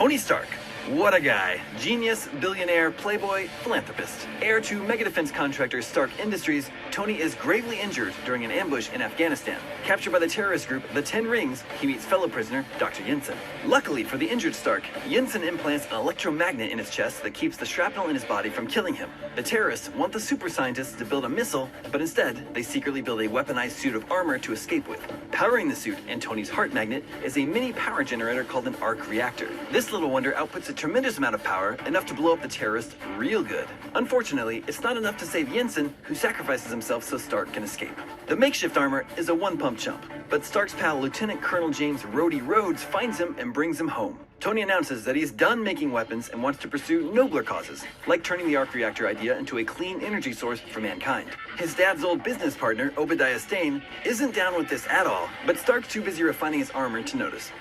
Tony Stark. What a guy. Genius, billionaire, playboy, philanthropist. Heir to megadefense contractor Stark Industries, Tony is gravely injured during an ambush in Afghanistan. Captured by the terrorist group The Ten Rings, he meets fellow prisoner Dr. Yinsen. Luckily for the injured Stark, Yinsen implants an electromagnet in his chest that keeps the shrapnel in his body from killing him. The terrorists want the super scientists to build a missile, but instead, they secretly build a weaponized suit of armor to escape with. Powering the suit and Tony's heart magnet is a mini power generator called an arc reactor. This little wonder outputs a tremendous amount of power, enough to blow up the terrorists real good. Unfortunately, it's not enough to save Yinsen, who sacrifices himself so Stark can escape. The makeshift armor is a one-pump chump, but Stark's pal Lieutenant Colonel James Rhodey Rhodes finds him and brings him home. Tony announces that he's done making weapons and wants to pursue nobler causes, like turning the arc reactor idea into a clean energy source for mankind. His dad's old business partner, Obadiah Stane, isn't down with this at all, but Stark's too busy refining his armor to notice.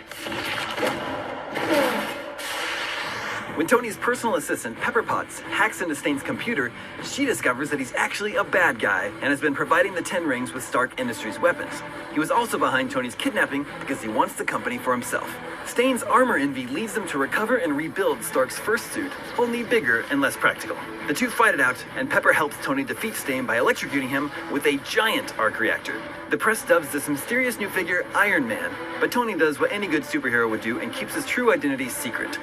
When Tony's personal assistant, Pepper Potts, hacks into Stane's computer, she discovers that he's actually a bad guy and has been providing the Ten Rings with Stark Industries weapons. He was also behind Tony's kidnapping because he wants the company for himself. Stane's armor envy leads them to recover and rebuild Stark's first suit, only bigger and less practical. The two fight it out, and Pepper helps Tony defeat Stane by electrocuting him with a giant arc reactor. The press dubs this mysterious new figure Iron Man, but Tony does what any good superhero would do and keeps his true identity secret.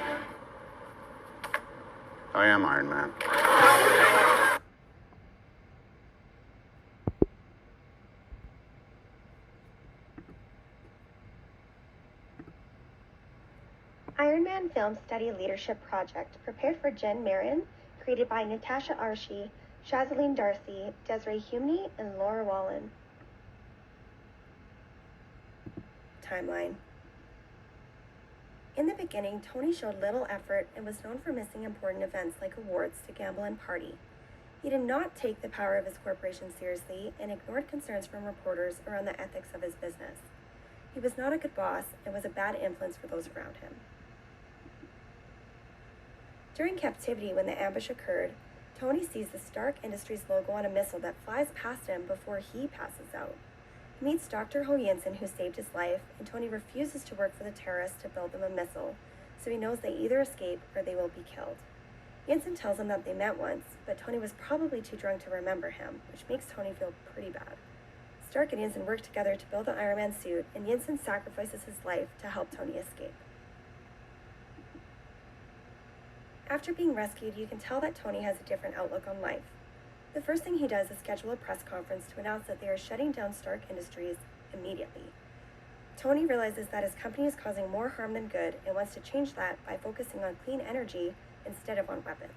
I am Iron Man. Iron Man Film Study Leadership Project, prepared for Jen Marin, created by Natasha Arshi, Shazaleen Darcy, Desiree Humney, and Laura Wallen. Timeline. In the beginning, Tony showed little effort and was known for missing important events like awards to gamble and party. He did not take the power of his corporation seriously and ignored concerns from reporters around the ethics of his business. He was not a good boss and was a bad influence for those around him. During captivity, when the ambush occurred, Tony sees the Stark Industries logo on a missile that flies past him before he passes out. He meets Dr. Ho Yinsen, who saved his life, and Tony refuses to work for the terrorists to build them a missile, so he knows they either escape or they will be killed. Yinsen tells him that they met once, but Tony was probably too drunk to remember him, which makes Tony feel pretty bad. Stark and Yinsen work together to build the Iron Man suit, and Yinsen sacrifices his life to help Tony escape. After being rescued, you can tell that Tony has a different outlook on life. The first thing he does is schedule a press conference to announce that they are shutting down Stark Industries immediately. Tony realizes that his company is causing more harm than good and wants to change that by focusing on clean energy instead of on weapons.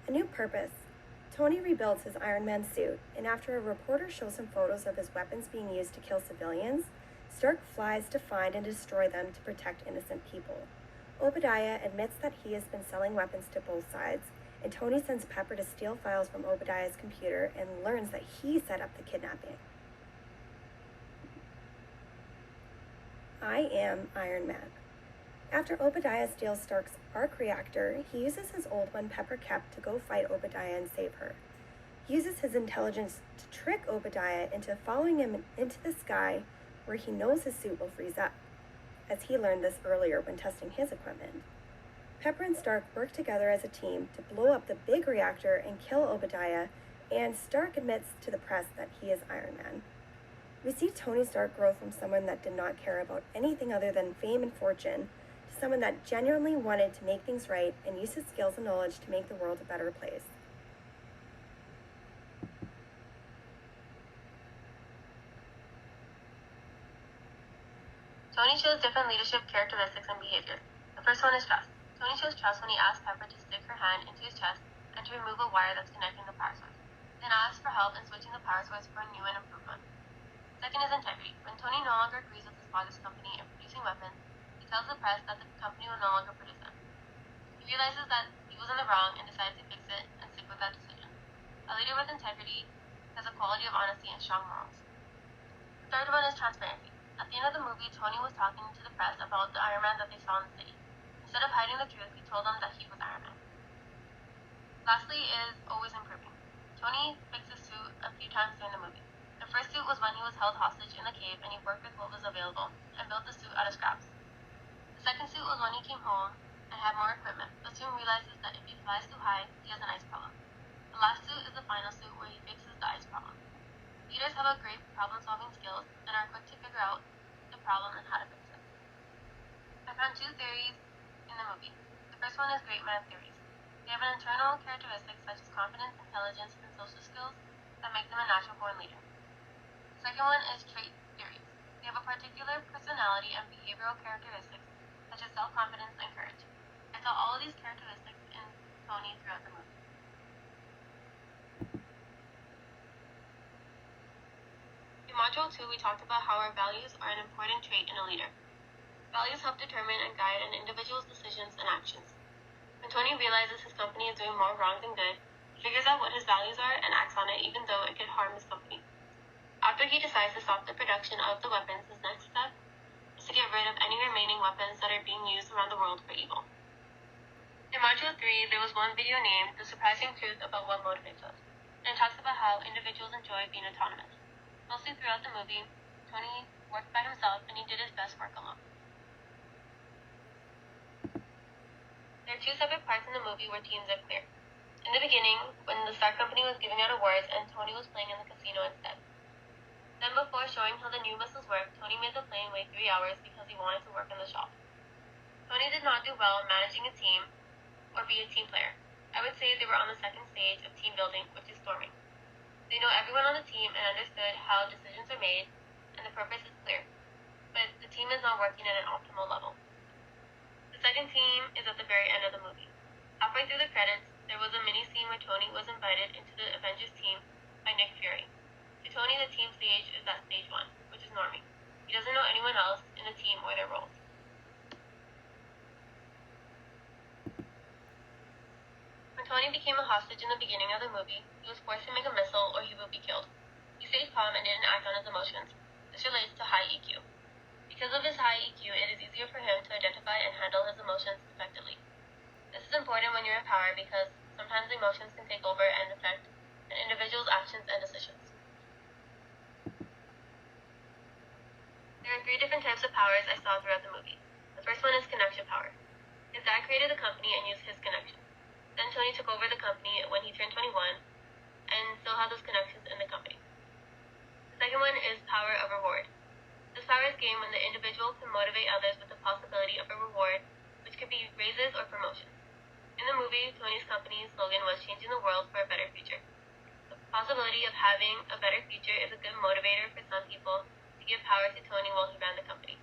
A new purpose. Tony rebuilds his Iron Man suit, and after a reporter shows him photos of his weapons being used to kill civilians, Stark flies to find and destroy them to protect innocent people. Obadiah admits that he has been selling weapons to both sides, and Tony sends Pepper to steal files from Obadiah's computer and learns that he set up the kidnapping. I am Iron Man. After Obadiah steals Stark's arc reactor, he uses his old one Pepper kept to go fight Obadiah and save her. He uses his intelligence to trick Obadiah into following him into the sky, where he knows his suit will freeze up, as he learned this earlier when testing his equipment. Pepper and Stark work together as a team to blow up the big reactor and kill Obadiah, and Stark admits to the press that he is Iron Man. We see Tony Stark grow from someone that did not care about anything other than fame and fortune to someone that genuinely wanted to make things right and use his skills and knowledge to make the world a better place. Tony shows different leadership characteristics and behavior. The first one is trust. Tony shows trust when he asks Pepper to stick her hand into his chest and to remove a wire that's connecting the power source, then asks for help in switching the power source for a new and improved one. Second is integrity. When Tony no longer agrees with his father's company in producing weapons, he tells the press that the company will no longer produce them. He realizes that he was in the wrong and decides to fix it and stick with that decision. A leader with integrity has a quality of honesty and strong morals. The third one is transparency. At the end of the movie, Tony was talking to the press about the Iron Man that they saw in the city. Instead of hiding the truth, he told them that he was Iron Man. Lastly is always improving. Tony fixed his suit a few times during the movie. The first suit was when he was held hostage in the cave and he worked with what was available and built the suit out of scraps. The second suit was when he came home and had more equipment, but soon realizes that if he flies too high, he has an ice problem. The last suit is the final suit where he fixes the ice problem. Leaders have a great problem-solving skills and are quick to figure out the problem and how to fix it. I found two theories in the movie. The first one is great man theories. They have an internal characteristics such as confidence, intelligence, and social skills that make them a natural-born leader. The second one is trait theories. They have a particular personality and behavioral characteristics such as self-confidence and courage. I saw all of these characteristics in Tony throughout the movie. In Module 2, we talked about how our values are an important trait in a leader. Values help determine and guide an individual's decisions and actions. When Tony realizes his company is doing more wrong than good, he figures out what his values are and acts on it even though it could harm his company. After he decides to stop the production of the weapons, his next step is to get rid of any remaining weapons that are being used around the world for evil. In Module 3, there was one video named The Surprising Truth About What Motivates Us, and it talks about how individuals enjoy being autonomous. Mostly throughout the movie, Tony worked by himself and he did his best work alone. There are two separate parts in the movie where teams are clear. In the beginning, when the Star Company was giving out awards and Tony was playing in the casino instead. Then before showing how the new missiles work, Tony made the plane wait 3 hours because he wanted to work in the shop. Tony did not do well in managing a team or be a team player. I would say they were on the second stage of team building, which is storming. They know everyone on the team and understood how decisions are made, and the purpose is clear. But the team is not working at an optimal level. The second team is at the very end of the movie. Halfway through the credits, there was a mini scene where Tony was invited into the Avengers team by Nick Fury. To Tony, the team stage is at stage 1, which is norming. He doesn't know anyone else in the team or their roles. When Tony became a hostage in the beginning of the movie, he was forced to make a missile or he would be killed. He stayed calm and didn't act on his emotions. This relates to high EQ. Because of his high EQ, it is easier for him to identify and handle his emotions effectively. This is important when you're in power because sometimes emotions can take over and affect an individual's actions and decisions. There are 3 different types of powers I saw throughout the movie. The first one is connection power. His dad created the company and used his connections. Then Tony took over the company when he turned 21 and still has those connections in the company. The second one is power of reward. This power is gained when the individual can motivate others with the possibility of a reward, which could be raises or promotions. In the movie, Tony's company's slogan was changing the world for a better future. The possibility of having a better future is a good motivator for some people to give power to Tony while he ran the company.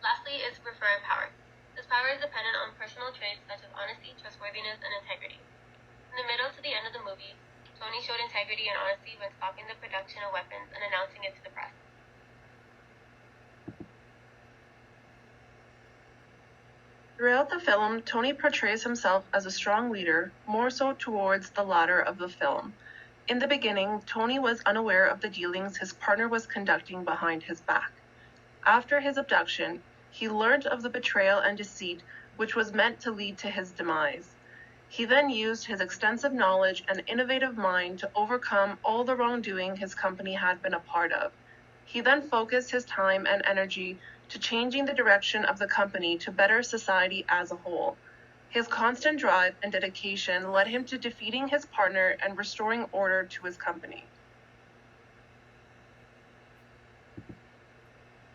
Lastly is referent power. This power is dependent on personal traits such as honesty, trustworthiness, and integrity. From the middle to the end of the movie, Tony showed integrity and honesty when stopping the production of weapons and announcing it to the press. Throughout the film, Tony portrays himself as a strong leader, more so towards the latter of the film. In the beginning, Tony was unaware of the dealings his partner was conducting behind his back. After his abduction, he learned of the betrayal and deceit which was meant to lead to his demise. He then used his extensive knowledge and innovative mind to overcome all the wrongdoing his company had been a part of. He then focused his time and energy to changing the direction of the company to better society as a whole. His constant drive and dedication led him to defeating his partner and restoring order to his company.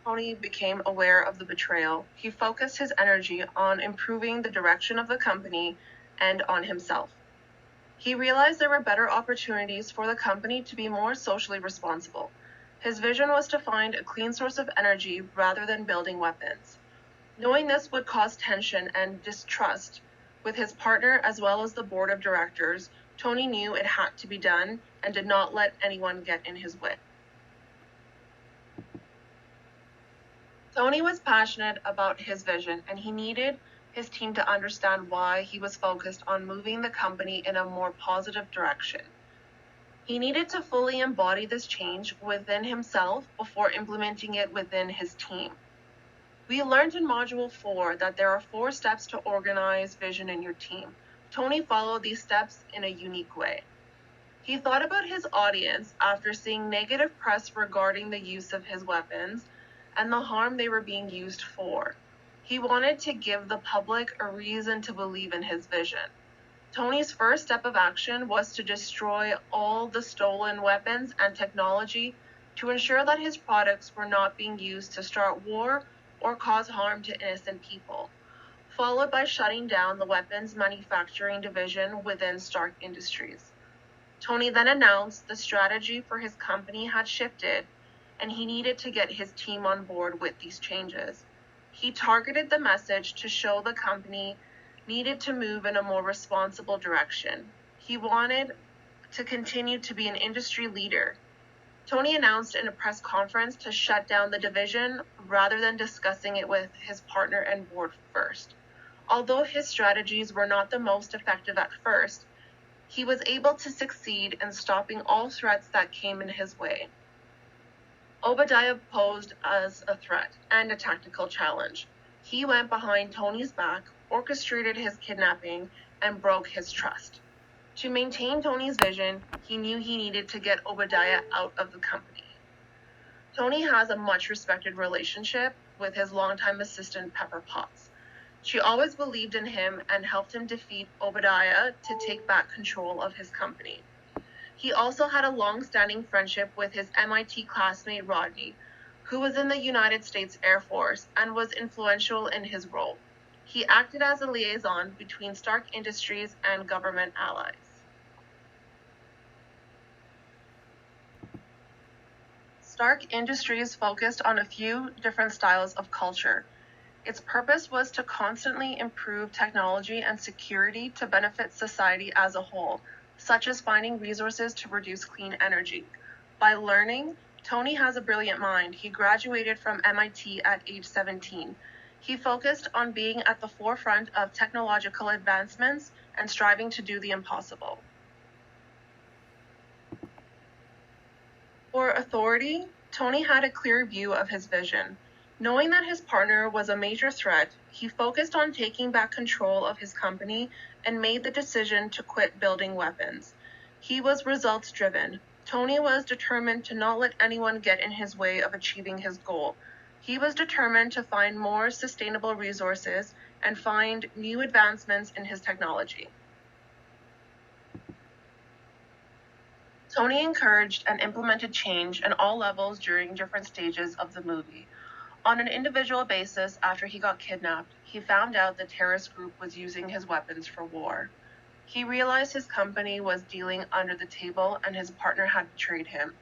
Tony became aware of the betrayal. He focused his energy on improving the direction of the company and on himself. He realized there were better opportunities for the company to be more socially responsible. His vision was to find a clean source of energy rather than building weapons. Knowing this would cause tension and distrust with his partner as well as the board of directors, Tony knew it had to be done and did not let anyone get in his way. Tony was passionate about his vision, and he needed his team to understand why he was focused on moving the company in a more positive direction. He needed to fully embody this change within himself before implementing it within his team. We learned in Module 4 that there are 4 steps to organize vision in your team. Tony followed these steps in a unique way. He thought about his audience after seeing negative press regarding the use of his weapons and the harm they were being used for. He wanted to give the public a reason to believe in his vision. Tony's first step of action was to destroy all the stolen weapons and technology to ensure that his products were not being used to start war or cause harm to innocent people, followed by shutting down the weapons manufacturing division within Stark Industries. Tony then announced the strategy for his company had shifted, and he needed to get his team on board with these changes. He targeted the message to show the company needed to move in a more responsible direction. He wanted to continue to be an industry leader. Tony announced in a press conference to shut down the division rather than discussing it with his partner and board first. Although his strategies were not the most effective at first, he was able to succeed in stopping all threats that came in his way. Obadiah posed as a threat and a tactical challenge. He went behind Tony's back, orchestrated his kidnapping, and broke his trust. To maintain Tony's vision, he knew he needed to get Obadiah out of the company. Tony has a much respected relationship with his longtime assistant Pepper Potts. She always believed in him and helped him defeat Obadiah to take back control of his company. He also had a long-standing friendship with his MIT classmate Rodney, who was in the United States Air Force and was influential in his role. He acted as a liaison between Stark Industries and government allies. Stark Industries focused on a few different styles of culture. Its purpose was to constantly improve technology and security to benefit society as a whole, such as finding resources to produce clean energy. By learning, Tony has a brilliant mind. He graduated from MIT at age 17. He focused on being at the forefront of technological advancements and striving to do the impossible. For authority, Tony had a clear view of his vision. Knowing that his partner was a major threat, he focused on taking back control of his company and made the decision to quit building weapons. He was results-driven. Tony was determined to not let anyone get in his way of achieving his goal. He was determined to find more sustainable resources and find new advancements in his technology. Tony encouraged and implemented change at all levels during different stages of the movie. On an individual basis, after he got kidnapped, he found out the terrorist group was using his weapons for war. He realized his company was dealing under the table and his partner had betrayed him.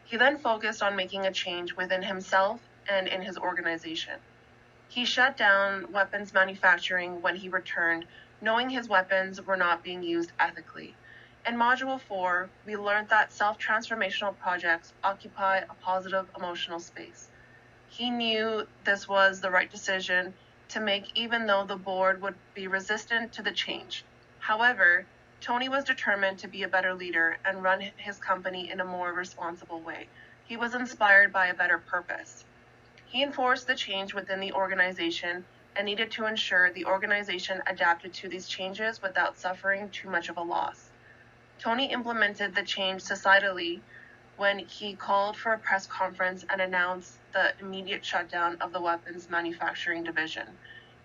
He then focused on making a change within himself and in his organization. He shut down weapons manufacturing when he returned, knowing his weapons were not being used ethically. In Module 4, we learned that self-transformational projects occupy a positive emotional space. He knew this was the right decision to make even though the board would be resistant to the change. However, Tony was determined to be a better leader and run his company in a more responsible way. He was inspired by a better purpose. He enforced the change within the organization and needed to ensure the organization adapted to these changes without suffering too much of a loss. Tony implemented the change societally when he called for a press conference and announced the immediate shutdown of the weapons manufacturing division.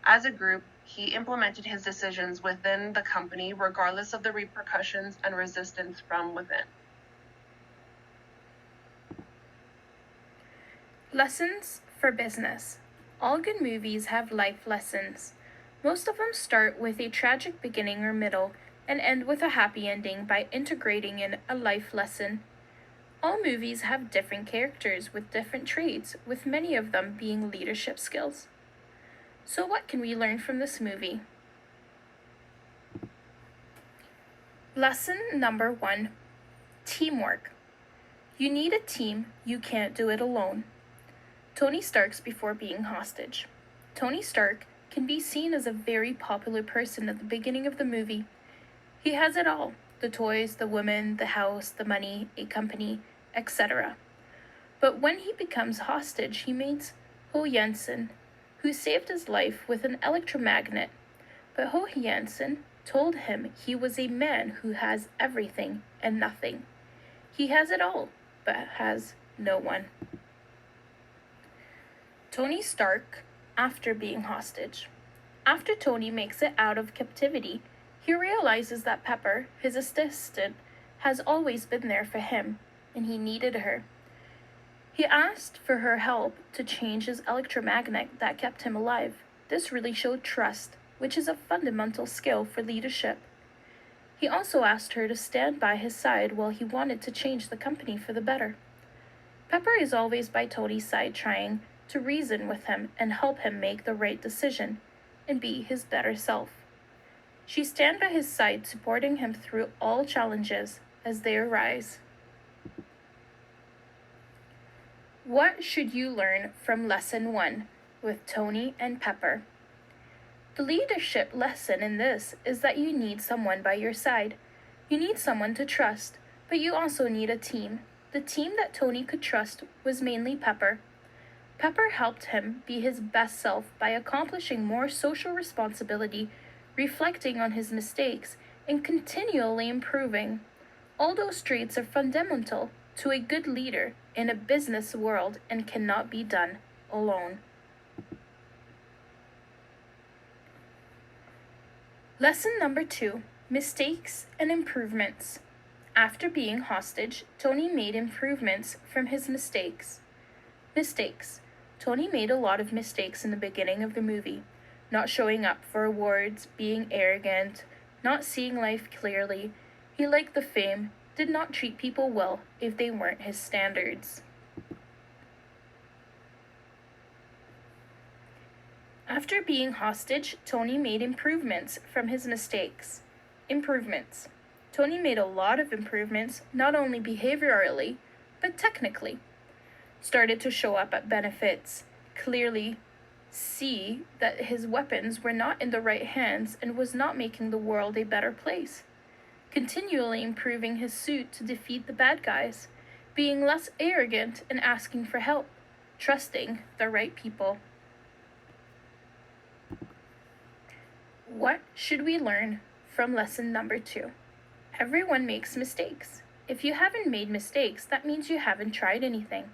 As a group, he implemented his decisions within the company regardless of the repercussions and resistance from within. Lessons for business. All good movies have life lessons. Most of them start with a tragic beginning or middle and end with a happy ending by integrating in a life lesson. All movies have different characters with different traits, with many of them being leadership skills. So what can we learn from this movie? Lesson number 1, teamwork. You need a team, you can't do it alone. Tony Stark's before being hostage. Tony Stark can be seen as a very popular person at the beginning of the movie. He has it all: the toys, the women, the house, the money, a company, etc. But when he becomes hostage, he meets Ho Jensen, who saved his life with an electromagnet. But Ho Jensen told him he was a man who has everything and nothing. He has it all, but has no one. Tony Stark after being hostage. After Tony makes it out of captivity, he realizes that Pepper, his assistant, has always been there for him, and he needed her. He asked for her help to change his electromagnet that kept him alive. This really showed trust, which is a fundamental skill for leadership. He also asked her to stand by his side while he wanted to change the company for the better. Pepper is always by Tony's side, trying to reason with him and help him make the right decision and be his better self. She stands by his side, supporting him through all challenges as they arise. What should you learn from Lesson 1 with Tony and Pepper? The leadership lesson in this is that you need someone by your side. You need someone to trust, but you also need a team. The team that Tony could trust was mainly Pepper. Pepper helped him be his best self by accomplishing more social responsibility, reflecting on his mistakes, and continually improving. All those traits are fundamental to a good leader in a business world and cannot be done alone. Lesson number 2, mistakes and improvements. After being hostage, Tony made improvements from his mistakes. Mistakes. Tony made a lot of mistakes in the beginning of the movie. Not showing up for awards, being arrogant, not seeing life clearly. He liked the fame, did not treat people well if they weren't his standards. After being hostage, Tony made improvements from his mistakes. Improvements. Tony made a lot of improvements, not only behaviorally, but technically. Started to show up at benefits, clearly see that his weapons were not in the right hands and was not making the world a better place. Continually improving his suit to defeat the bad guys, being less arrogant and asking for help, trusting the right people. What should we learn from lesson number 2? Everyone makes mistakes. If you haven't made mistakes, that means you haven't tried anything.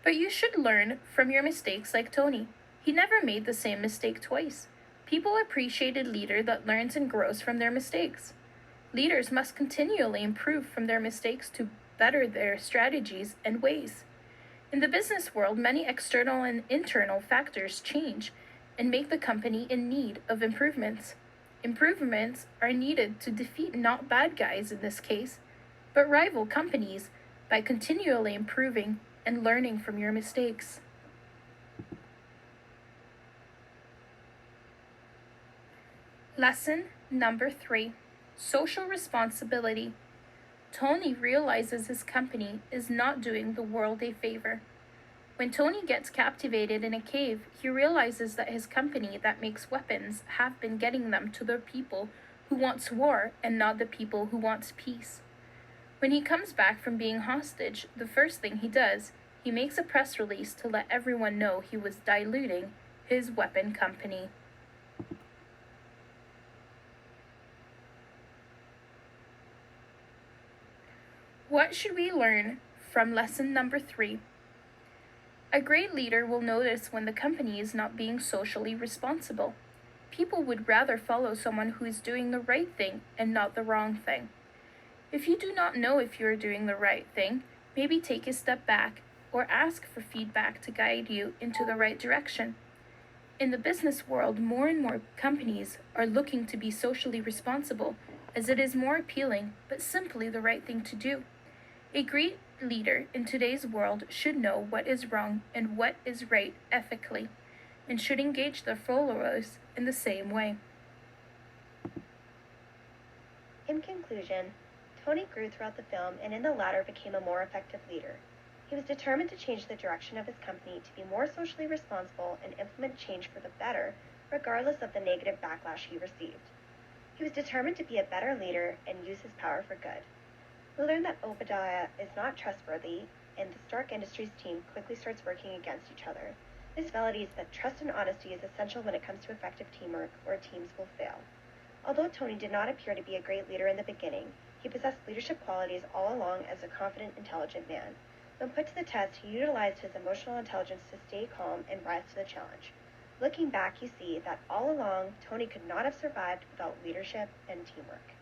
But you should learn from your mistakes like Tony. He never made the same mistake twice. People appreciate a leader that learns and grows from their mistakes. Leaders must continually improve from their mistakes to better their strategies and ways. In the business world, many external and internal factors change and make the company in need of improvements. Improvements are needed to defeat not bad guys in this case, but rival companies by continually improving and learning from your mistakes. Lesson number 3, social responsibility. Tony realizes his company is not doing the world a favor. When Tony gets captivated in a cave, he realizes that his company that makes weapons have been getting them to the people who wants war and not the people who wants peace. When he comes back from being hostage, the first thing he does, he makes a press release to let everyone know he was diluting his weapon company. What should we learn from lesson number 3? A great leader will notice when the company is not being socially responsible. People would rather follow someone who is doing the right thing and not the wrong thing. If you do not know if you are doing the right thing, maybe take a step back or ask for feedback to guide you into the right direction. In the business world, more and more companies are looking to be socially responsible as it is more appealing, but simply the right thing to do. A great leader in today's world should know what is wrong and what is right ethically, and should engage their followers in the same way. In conclusion, Tony grew throughout the film and in the latter became a more effective leader. He was determined to change the direction of his company to be more socially responsible and implement change for the better, regardless of the negative backlash he received. He was determined to be a better leader and use his power for good. We learned that Obadiah is not trustworthy, and the Stark Industries team quickly starts working against each other. This validates that trust and honesty is essential when it comes to effective teamwork, or teams will fail. Although Tony did not appear to be a great leader in the beginning, he possessed leadership qualities all along as a confident, intelligent man. When put to the test, he utilized his emotional intelligence to stay calm and rise to the challenge. Looking back, you see that all along, Tony could not have survived without leadership and teamwork.